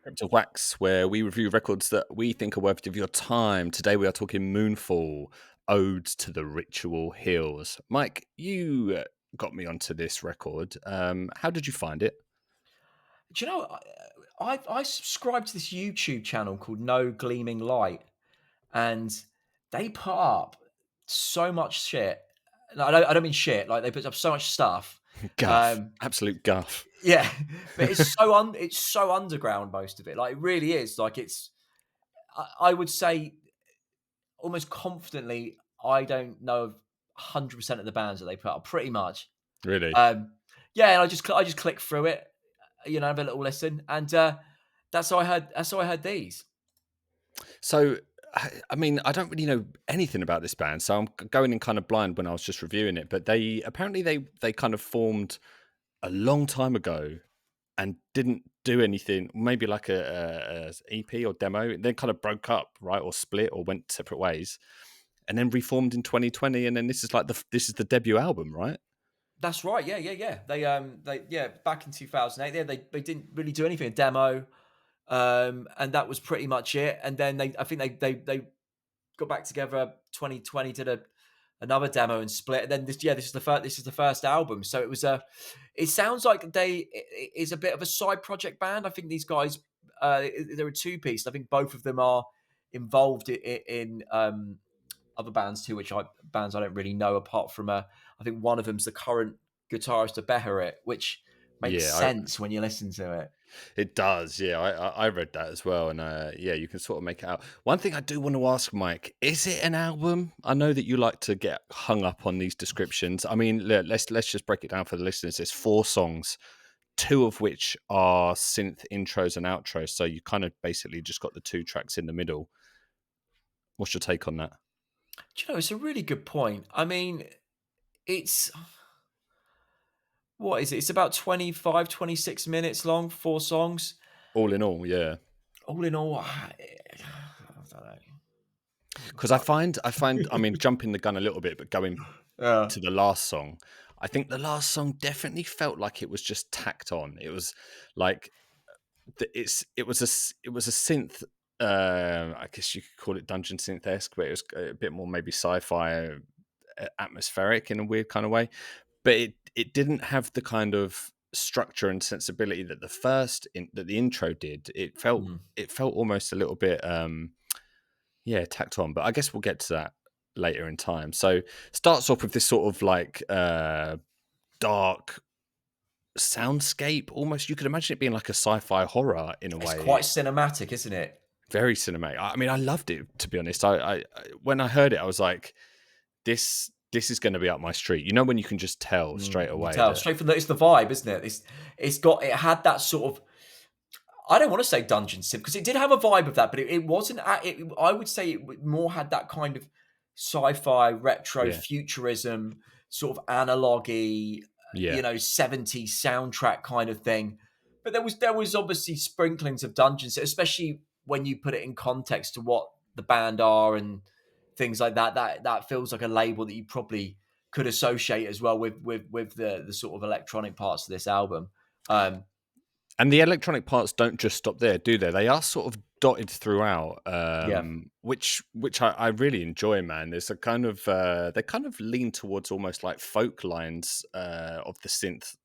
Welcome to Wax, where we review records that we think are worthy of your time. Today we are talking Moonfall, Odes to the Ritual Hills. Mike, you got me onto this record. How did you find it? Do you know, I subscribe to this YouTube channel called No Gleaming Light, and they put up so much shit. No, I don't mean shit. Like they put up so much stuff. Guff, Um, absolute guff. yeah, but it's so underground, most of it. Like it really is. Like it's I would say almost confidently I don't know of 100% of the bands that they put up. Pretty much. Really? Um, yeah, and I just click through it, have a little listen, and that's how I heard these. So, I mean, I don't really know anything about this band, so I'm going in kind of blind when I was just reviewing it. But they apparently they kind of formed a long time ago and didn't do anything, maybe like a EP or demo, and then kind of broke up, right, or split or went separate ways, and then reformed in 2020, and then this is the debut album, right? That's right. Yeah, yeah, yeah. They back in 2008. Yeah, they didn't really do anything. A demo, and that was pretty much it. And then I think they got back together 2020, did another demo and split. And then this is the first album. So it sounds like it is a bit of a side project band. I think these guys, they're a two piece. I think both of them are involved in other bands too, bands I don't really know apart from I think one of them's the current guitarist of Beherit, which makes Yeah, sense when you listen to it. it does. Yeah, I read that as well, and yeah, you can sort of make it out. One thing I do want to ask, Mike, is it an album? I know that you like to get hung up on these descriptions. I mean, let's just break it down for the listeners. There's 4 songs, two of which are synth intros and outros. So you kind of basically just got the 2 tracks in the middle. What's your take on that? Do you know, it's a really good point. I mean, it's what is it? It's about 25, 26 minutes long, 4 songs. All in all, yeah. All in all, I Because I find, I mean, jumping the gun a little bit, but going don't know. to the last song, I think the last song definitely felt like it was just tacked on. It was like it was a synth. I guess you could call it dungeon synth esque, but it was a bit more maybe sci-fi atmospheric in a weird kind of way. But it didn't have the kind of structure and sensibility that that the intro did. Mm. It felt almost a little bit yeah, tacked on, but I guess we'll get to that later in time. So starts off with this sort of like dark soundscape, almost you could imagine it being like a sci-fi horror in a It's way. quite cinematic, isn't it? Very cinematic. I mean, I loved it, to be honest. When I heard it, I was like, this is going to be up my street. You know, when you can just tell straight You away tell that straight from it's the vibe, isn't it? It had that sort of, I don't want to say dungeon sim because it did have a vibe of that, but it wasn't. I would say it more had that kind of sci-fi, retro, yeah, futurism, sort of analogy, yeah, 70s soundtrack kind of thing. But there was obviously sprinklings of dungeons, especially when you put it in context to what the band are and things like that. That feels like a label that you probably could associate as well with the sort of electronic parts of this album. Um, and the electronic parts don't just stop there, do they? They are sort of dotted throughout, yeah, which I really enjoy, man. There's a kind of they kind of lean towards almost like folk lines of the synth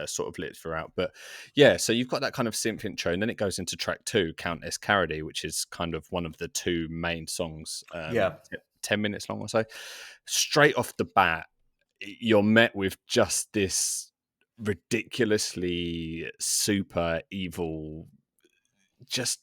sort of lit throughout. But yeah, so you've got that kind of synth intro, and then it goes into track 2, Countess Carody, which is kind of one of the 2 main songs, yeah. 10 minutes long or so. Straight off the bat, you're met with just this ridiculously super evil, just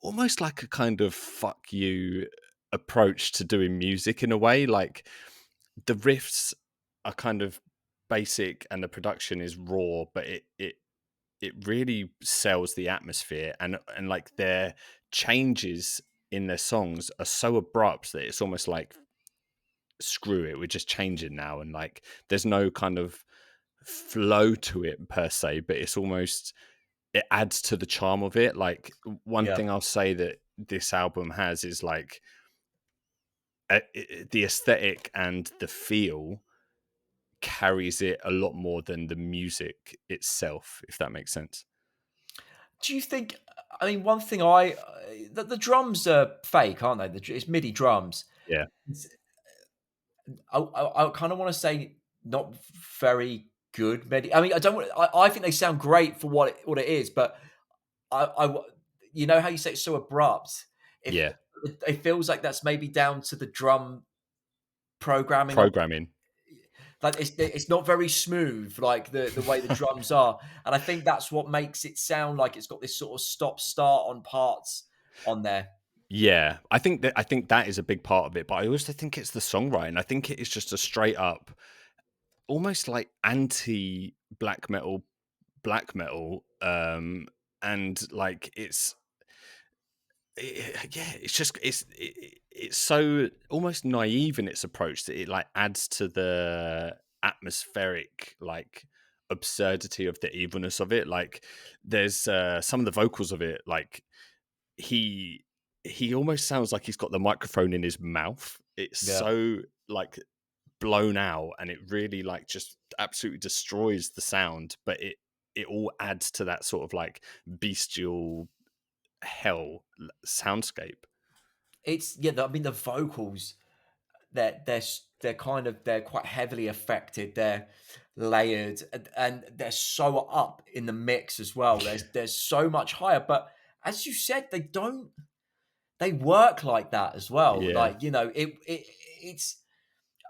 almost like a kind of fuck you approach to doing music in a way. Like the riffs are kind of basic and the production is raw, but it really sells the atmosphere, and like their changes in their songs are so abrupt that it's almost like screw it, we're just changing now, and like there's no kind of flow to it per se, but it's almost it adds to the charm of it. Like one Yeah. thing I'll say that this album has is like the aesthetic and the feel carries it a lot more than the music itself, if that makes sense. Do you think? I mean, one thing the drums are fake, aren't they? It's MIDI drums. Yeah, It's, I kind of want to say not very good MIDI. I mean, I don't. I think they sound great for what it is, but you know how you say it's so abrupt. If yeah. it feels like that's maybe down to the drum programming of Programming. like it's not very smooth like the way the drums are, and I think that's what makes it sound like it's got this sort of stop start on parts on there. Yeah, I think that is a big part of it, but I also think it's the songwriting. I think it is just a straight up, almost like anti black metal, and like yeah, it's just it's so almost naive in its approach that it like adds to the atmospheric like absurdity of the evilness of it. Like there's some of the vocals of it, like he he almost sounds like he's got the microphone in his mouth. It's Yeah. so like blown out, and it really like just absolutely destroys the sound, but it all adds to that sort of like bestial hell soundscape. It's yeah, I mean the vocals they're kind of they're quite heavily affected. They're layered and they're so up in the mix as well. There's so much higher, but as you said, they work like that as well. Yeah, Like, you know, it's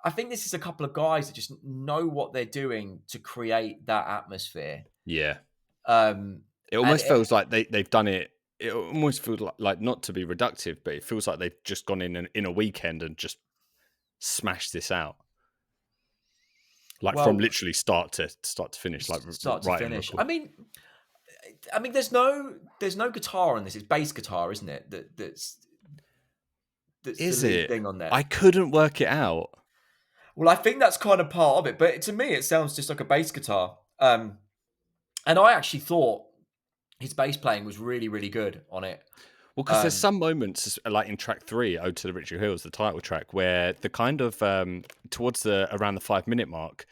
I think this is a couple of guys that just know what they're doing to create that atmosphere. yeah. Um It and almost feels like they've done it. It almost feels like not to be reductive, but it feels like they've just gone in a weekend and just smashed this out, like from well, literally start to finish, like start to writing finish. record. I mean there's no guitar on this. It's bass guitar, isn't it? That's the Is lead it? thing on there. I couldn't work it out. Well, I think that's kind of part of it, but to me, it sounds just like a bass guitar. And I actually thought his bass playing was really, really good on it. Well, because there's Um, some moments, like in track 3, "Ode to the Richard Hills," the title track, where the kind of towards the around the 5 minute mark,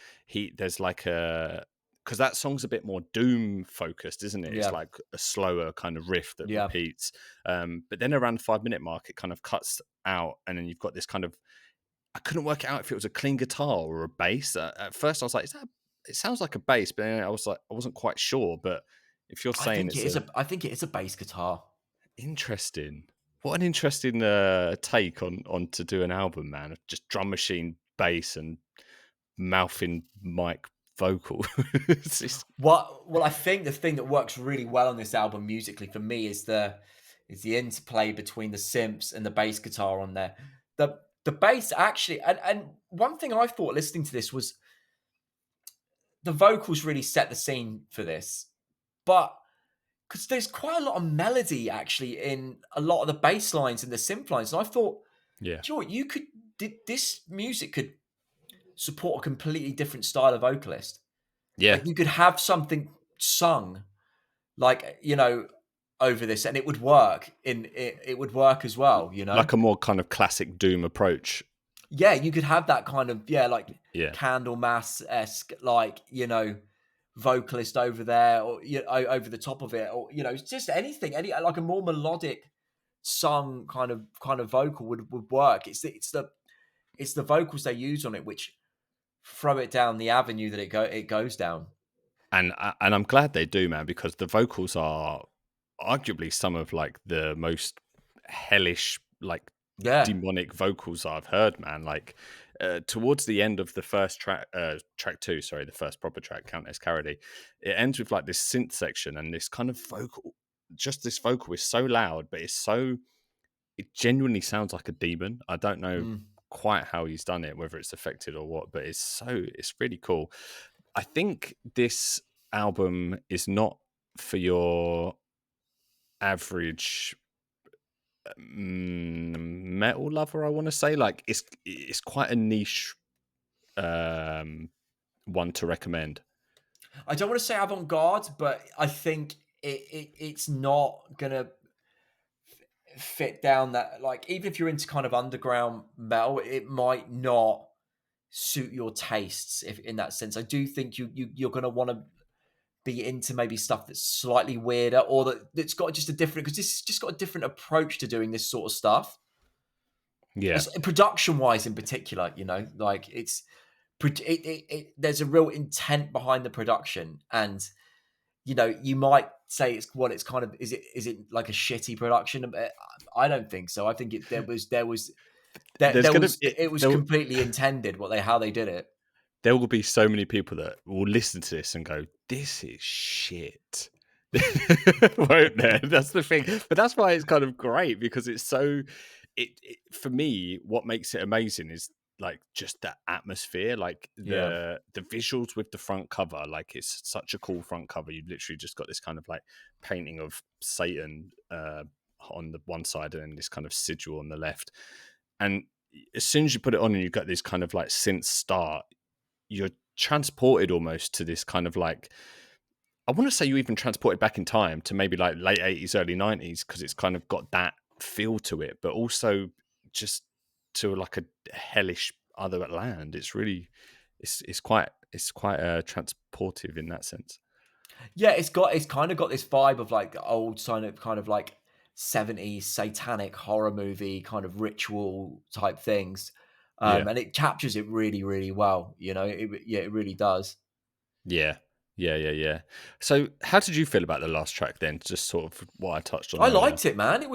there's like a because that song's a bit more doom focused, isn't it? It's yeah, like a slower kind of riff that yeah. repeats. But then around the 5 minute mark, it kind of cuts out, and then you've got this kind of. I couldn't work it out if it was a clean guitar or a bass. At first, I was like, "Is that?" It sounds like a bass, but then I was like, I wasn't quite sure. But if you're saying it's a I think it is a bass guitar. Interesting. What an interesting take on to do an album, man. Just drum machine, bass, and mouthing mic vocal. It's just- Well, I think the thing that works really well on this album musically for me is the interplay between the synths and the bass guitar on there. The bass actually, and one thing I thought listening to this was the vocals really set the scene for this, but because there's quite a lot of melody actually in a lot of the bass lines and the synth lines. And I thought, yeah, do you know what? This music could support a completely different style of vocalist. yeah. Like you could have something sung, like you know, over this, and it would work. It would work as well. You know, Like a more kind of classic doom approach. yeah, you could have that kind of like Yeah, Candlemass esque, like you know, vocalist over there, or over the top of it, or you know, it's just anything, any like a more melodic sung kind of vocal would work. It's the vocals they use on it which throw it down the avenue that it goes down. and I'm glad they do, man, because the vocals are arguably some of like the most hellish, like Yeah. demonic vocals I've heard, man. Like towards the end of the first track, track 2, sorry, the first proper track, Countess Carody, it ends with like this synth section and this kind of vocal. Just this vocal is so loud, but it genuinely sounds like a demon. I don't know Mm. quite how he's done it, whether it's affected or what, but it's really cool. I think this album is not for your average metal lover. I want to say, like, it's quite a niche um, one to recommend. I don't want to say avant-garde, but I think it's not gonna fit down that like even if you're into kind of underground metal, it might not suit your tastes if in that sense. I do think you're gonna want to be into maybe stuff that's slightly weirder, or that's got just a different, because this has just got a different approach to doing this sort of stuff. Yeah. Production wise, in particular, like there's a real intent behind the production, and you might say it's kind of, is it like a shitty production? I don't think so. I think There's gonna it, it was completely intended how they did it. there will be so many people that will listen to this and go, "This is shit." Won't there? That's the thing. But that's why it's kind of great, because it's so for me, what makes it amazing is like just the atmosphere, like Yeah. the visuals with the front cover. Like, it's such a cool front cover. You've literally just got this kind of like painting of Satan on the one side, and then this kind of sigil on the left. And as soon as you put it on and you've got this kind of like synth start, you're transported almost to this kind of like, I want to say you even transported back in time to maybe like late 80s, early 90s, because it's kind of got that feel to it, but also just to like a hellish other land. It's really, it's quite transportive in that sense. Yeah, it's kind of got this vibe of like old kind of like 70s satanic horror movie kind of ritual type things. Yeah. And it captures it really, really well. Yeah, it really does. Yeah. Yeah. Yeah. Yeah. So how did you feel about the last track then? Just sort of what I touched on I earlier. liked it, man. Did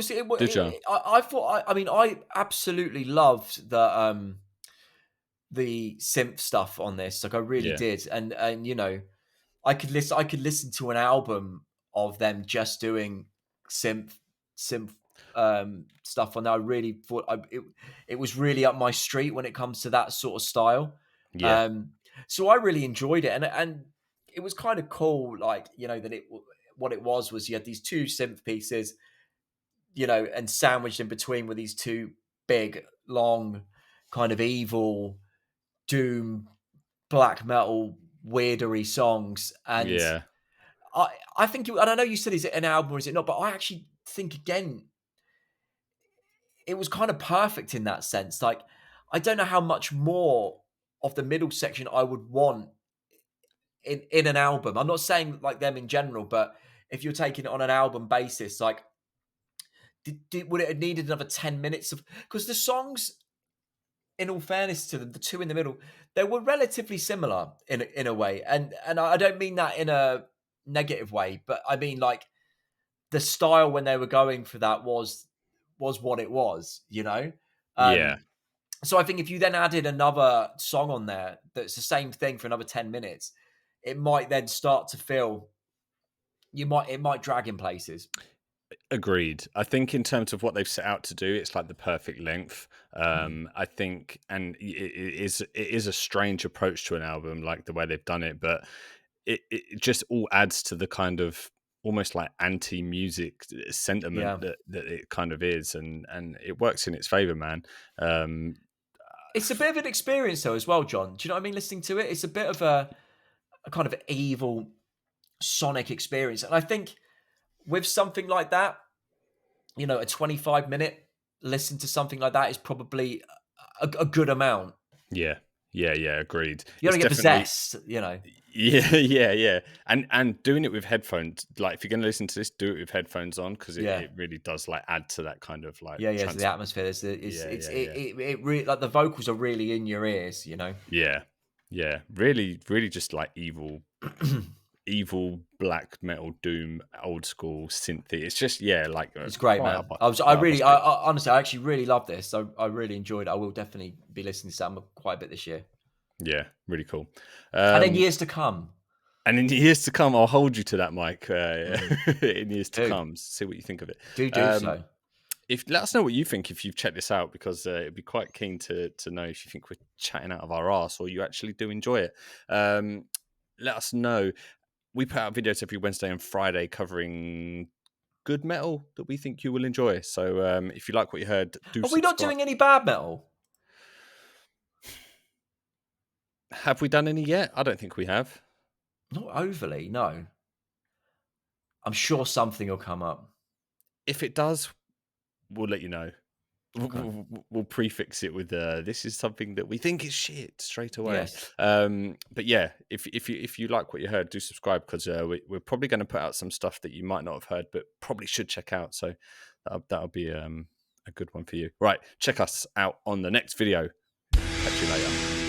you? I thought, I mean, I absolutely loved the synth stuff on this. Like, I really Yeah. did. And I could listen to an album of them just doing synth stuff on there. I really thought it was really up my street when it comes to that sort of style. Yeah. Um, so I really enjoyed it, and it was kind of cool, like, that what it was you had these two synth pieces, and sandwiched in between were these two big, long, kind of evil doom black metal weirdery songs. And Yeah. I think, and I know you said, is it an album or is it not? But I actually think, again, it was kind of perfect in that sense. Like, I don't know how much more of the middle section I would want in an album. I'm not saying like them in general, but if you're taking it on an album basis, like, would it have needed another 10 minutes of, because the songs, in all fairness to them, the two in the middle, they were relatively similar in a way, and I don't mean that in a negative way, but I mean, like, the style when they were going for that was what it was. Yeah. Um, so I think if you then added another song on there that's the same thing for another 10 minutes, it might then start to feel, it might drag in places. Agreed. I think in terms of what they've set out to do, it's like the perfect length. Mm. I think, and it is a strange approach to an album, like the way they've done it, but it just all adds to the kind of almost like anti-music Yeah. sentiment that it kind of is, and it works in its favor, man. Um, It's a bit of an experience though as well, John. Do you know what I mean? Listening to it, it's a bit of a kind of evil sonic experience. And I think with something like that, a 25-minute listen to something like that is probably a good amount. yeah, yeah, yeah. Agreed. You It's don't get definitely. possessed. Yeah, yeah, yeah, and doing it with headphones, like if you're going to listen to this, do it with headphones on, because it, Yeah. it really does like add to that kind of like Yeah, so the atmosphere Yeah, it's yeah, yeah, it really, like, the vocals are really in your ears. yeah, yeah. Really, really, just like evil black metal doom, old school synthy. It's just, yeah, like It's great, quite up, man. I quite up my really, street. honestly, I actually really love this. I really enjoyed it. I will definitely be listening to Sam quite a bit this year, Yeah, really cool. and in Um, years to come. and in years to come, I'll hold you to that, Mike. Mm. In years to Do come, see what you think of it. do Um, so. if let us know what you think if you've checked this out, because it'd be quite keen to know if you think we're chatting out of our arse or you actually do enjoy it. Let us know. We put out videos every Wednesday and Friday covering good metal that we think you will enjoy. So if you like what you heard, do Are we not subscribe. doing any bad metal? Have we done any yet? I don't think we have. Not overly, no. I'm sure something will come up. If it does, we'll let you know. Okay. we'll prefix it with this is something that we think is shit straight away. Yes. But yeah, if you like what you heard, do subscribe, because we're probably going to put out some stuff that you might not have heard but probably should check out. So that'll be a good one for you. Right, check us out on the next video. Catch you later.